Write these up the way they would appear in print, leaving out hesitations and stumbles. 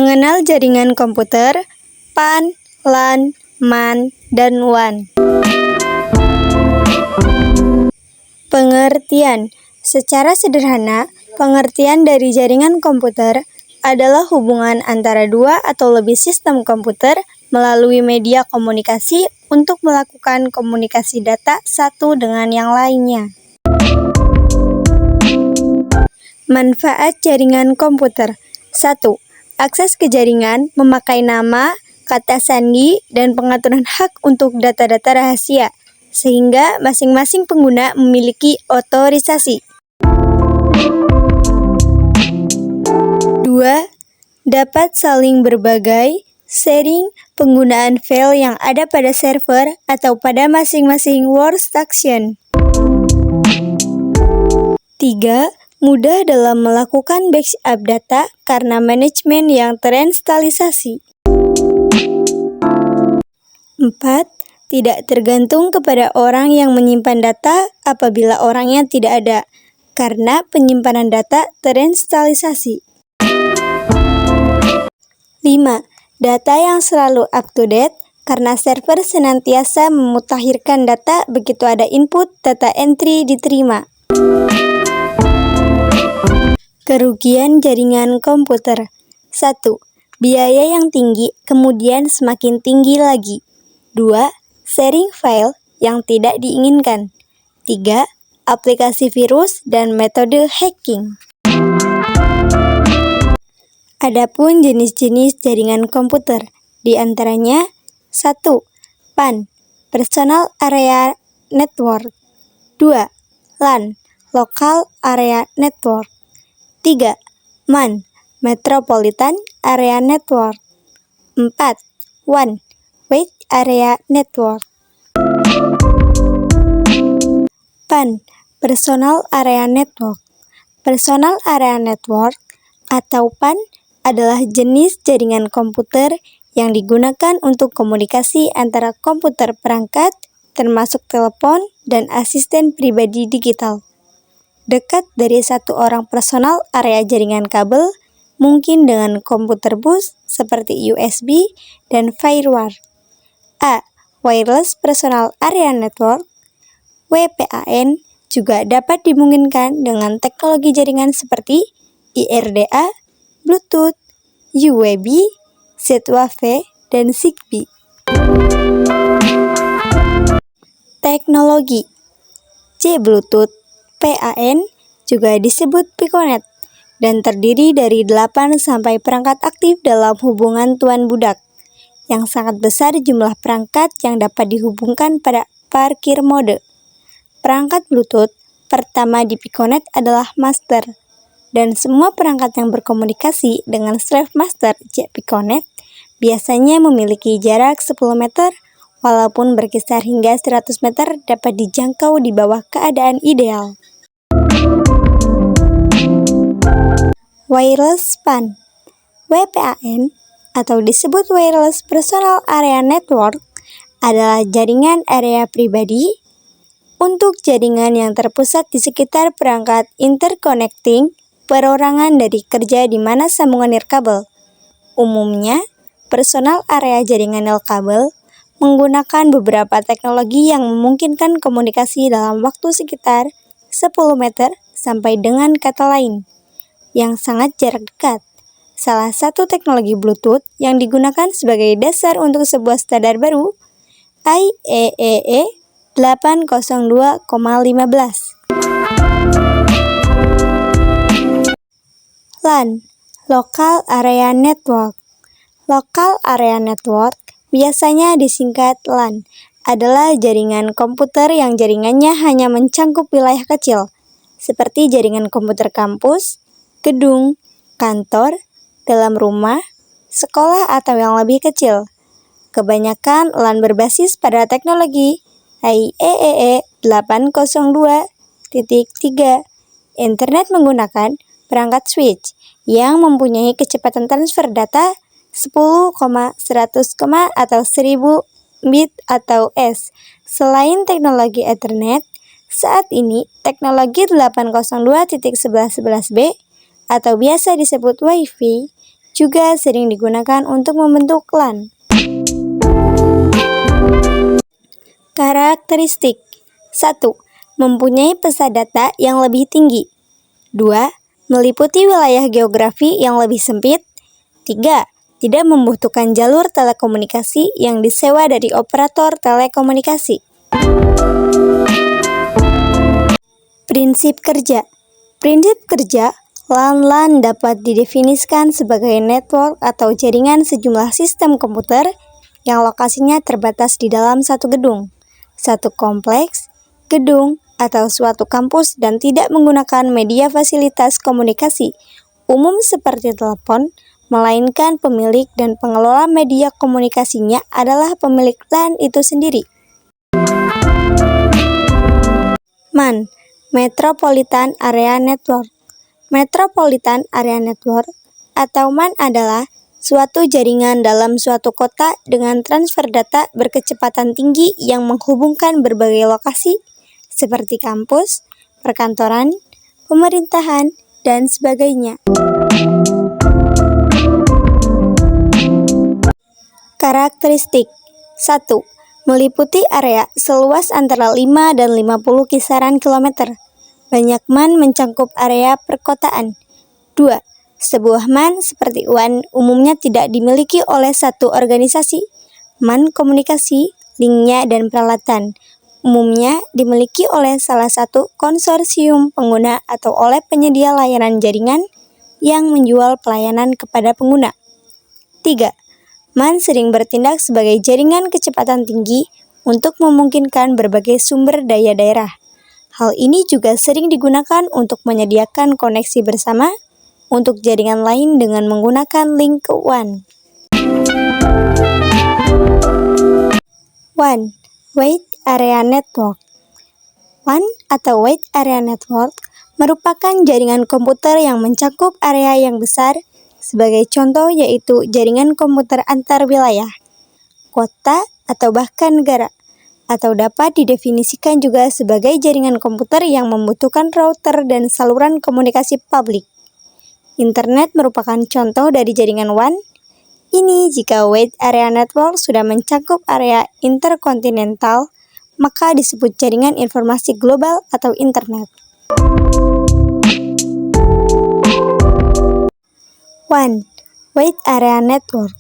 Mengenal jaringan komputer, PAN, LAN, MAN, dan WAN. Pengertian. Secara sederhana, pengertian dari jaringan komputer adalah hubungan antara dua atau lebih sistem komputer melalui media komunikasi untuk melakukan komunikasi data satu dengan yang lainnya. Manfaat jaringan komputer. 1. Akses ke jaringan memakai nama, kata sandi, dan pengaturan hak untuk data-data rahasia, sehingga masing-masing pengguna memiliki otorisasi. 2. Dapat saling berbagai, sharing, penggunaan file yang ada pada server atau pada masing-masing workstation. 3. Mudah dalam melakukan backup data karena manajemen yang terinstalisasi. 4. Tidak tergantung kepada orang yang menyimpan data apabila orangnya tidak ada, karena penyimpanan data terinstalisasi. 5. Data yang selalu up-to-date karena server senantiasa memutakhirkan data begitu ada input data entry diterima. Kerugian jaringan komputer. 1. Biaya yang tinggi kemudian semakin tinggi lagi. 2. Sharing file yang tidak diinginkan. 3. Aplikasi virus dan metode hacking. Adapun jenis-jenis jaringan komputer, di antaranya 1. PAN, Personal Area Network. 2. LAN, Local Area Network. 3. MAN, Metropolitan Area Network. 4. WAN, Wide Area Network. PAN, Personal Area Network. Personal Area Network atau PAN adalah jenis jaringan komputer yang digunakan untuk komunikasi antara komputer perangkat, termasuk telepon dan asisten pribadi digital. Dekat dari satu orang personal area jaringan kabel, mungkin dengan komputer bus seperti USB dan firewire. A. Wireless Personal Area Network (WPAN) juga dapat dimungkinkan dengan teknologi jaringan seperti IRDA, Bluetooth, UWB, Z-Wave, dan Zigbee. Teknologi J-Bluetooth PAN juga disebut Piconet dan terdiri dari 8 perangkat aktif dalam hubungan tuan budak, yang sangat besar jumlah perangkat yang dapat dihubungkan pada parkir mode. Perangkat Bluetooth pertama di Piconet adalah master, dan semua perangkat yang berkomunikasi dengan slave master J Piconet biasanya memiliki jarak 10 meter, walaupun berkisar hingga 100 meter dapat dijangkau di bawah keadaan ideal. Wireless PAN (WPAN) atau disebut Wireless Personal Area Network adalah jaringan area pribadi untuk jaringan yang terpusat di sekitar perangkat interconnecting perorangan dari kerja di mana sambungan nirkabel. Umumnya, personal area jaringan nirkabel menggunakan beberapa teknologi yang memungkinkan komunikasi dalam waktu sekitar 10 meter sampai dengan kata lain, yang sangat jarak dekat. Salah satu teknologi Bluetooth yang digunakan sebagai dasar untuk sebuah standar baru, IEEE 802,15. LAN, Local Area Network. Local Area Network, biasanya disingkat LAN, adalah jaringan komputer yang jaringannya hanya mencangkup wilayah kecil, seperti jaringan komputer kampus, gedung, kantor, dalam rumah, sekolah atau yang lebih kecil. Kebanyakan LAN berbasis pada teknologi IEEE 802.3. Internet menggunakan perangkat switch yang mempunyai kecepatan transfer data 10,100, atau 1000 bit atau S. Selain teknologi Ethernet, saat ini teknologi 802.1111b atau biasa disebut Wi-Fi juga sering digunakan untuk membentuk LAN. Karakteristik 1. Mempunyai pesat data yang lebih tinggi. 2. Meliputi wilayah geografi yang lebih sempit. 3. Tidak membutuhkan jalur telekomunikasi yang disewa dari operator telekomunikasi. Prinsip kerja. Prinsip kerja, LAN dapat didefinisikan sebagai network atau jaringan sejumlah sistem komputer yang lokasinya terbatas di dalam satu gedung, satu kompleks, gedung, atau suatu kampus dan tidak menggunakan media fasilitas komunikasi umum seperti telepon, melainkan pemilik dan pengelola media komunikasinya adalah pemilik LAN itu sendiri. MAN, Metropolitan Area Network. Metropolitan Area Network atau MAN adalah suatu jaringan dalam suatu kota dengan transfer data berkecepatan tinggi yang menghubungkan berbagai lokasi seperti kampus, perkantoran, pemerintahan, dan sebagainya. Karakteristik 1. Meliputi area seluas antara 5 dan 50 kisaran kilometer. Banyak MAN mencangkup area perkotaan. 2. Sebuah MAN seperti WAN umumnya tidak dimiliki oleh satu organisasi. MAN komunikasi, linknya, dan peralatan umumnya dimiliki oleh salah satu konsorsium pengguna atau oleh penyedia layanan jaringan yang menjual pelayanan kepada pengguna. 3. MAN sering bertindak sebagai jaringan kecepatan tinggi untuk memungkinkan berbagai sumber daya daerah. Hal ini juga sering digunakan untuk menyediakan koneksi bersama untuk jaringan lain dengan menggunakan link WAN. WAN, Wide Area Network. WAN atau Wide Area Network merupakan jaringan komputer yang mencakup area yang besar. Sebagai contoh yaitu jaringan komputer antar wilayah, kota, atau bahkan negara. Atau dapat didefinisikan juga sebagai jaringan komputer yang membutuhkan router dan saluran komunikasi publik. Internet merupakan contoh dari jaringan WAN. Ini jika Wide Area Network sudah mencakup area interkontinental, maka disebut jaringan informasi global atau internet. WAN, Wide Area Network.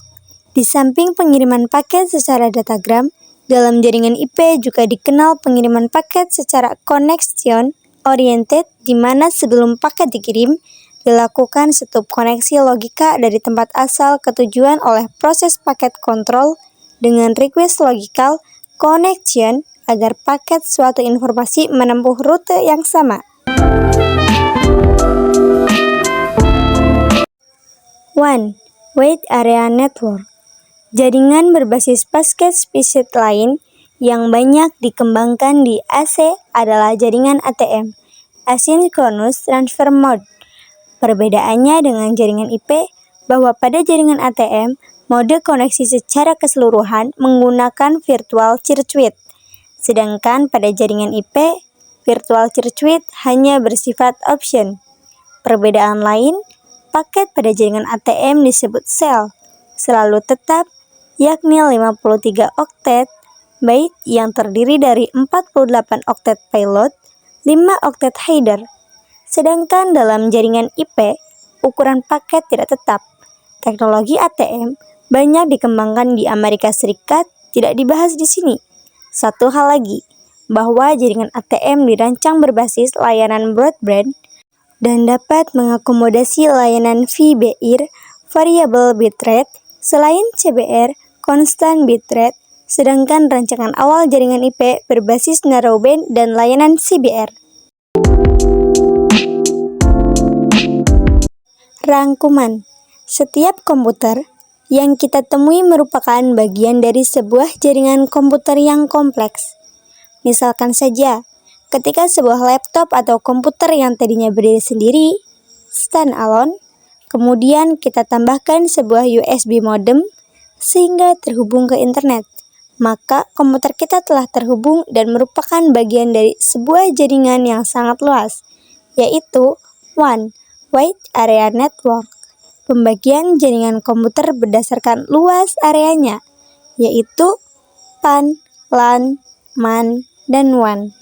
Di samping pengiriman paket secara datagram, dalam jaringan IP juga dikenal pengiriman paket secara connection oriented, di mana sebelum paket dikirim, dilakukan stop koneksi logika dari tempat asal ke tujuan oleh proses paket control dengan request logical connection agar paket suatu informasi menempuh rute yang sama. WAN, Wide Area Network. Jaringan berbasis paket spesies lain yang banyak dikembangkan di AC adalah jaringan ATM, Asynchronous Transfer Mode. Perbedaannya dengan jaringan IP, bahwa pada jaringan ATM, mode koneksi secara keseluruhan menggunakan virtual circuit, sedangkan pada jaringan IP, virtual circuit hanya bersifat option. Perbedaan lain, paket pada jaringan ATM disebut cell, selalu tetap, yakni 53 oktet byte yang terdiri dari 48 oktet payload, 5 oktet header. Sedangkan dalam jaringan IP, ukuran paket tidak tetap. Teknologi ATM banyak dikembangkan di Amerika Serikat, tidak dibahas di sini. Satu hal lagi, bahwa jaringan ATM dirancang berbasis layanan broadband dan dapat mengakomodasi layanan VBIR, Variable Bitrate, selain CBR, Constant Bitrate, sedangkan rancangan awal jaringan IP berbasis narrowband dan layanan CBR. Rangkuman. Setiap komputer yang kita temui merupakan bagian dari sebuah jaringan komputer yang kompleks. Misalkan saja, ketika sebuah laptop atau komputer yang tadinya berdiri sendiri, stand-alone, kemudian kita tambahkan sebuah USB modem sehingga terhubung ke internet, maka komputer kita telah terhubung dan merupakan bagian dari sebuah jaringan yang sangat luas, yaitu WAN, Wide Area Network. pembagian jaringan komputer berdasarkan luas areanya, yaitu PAN, LAN, MAN, dan WAN.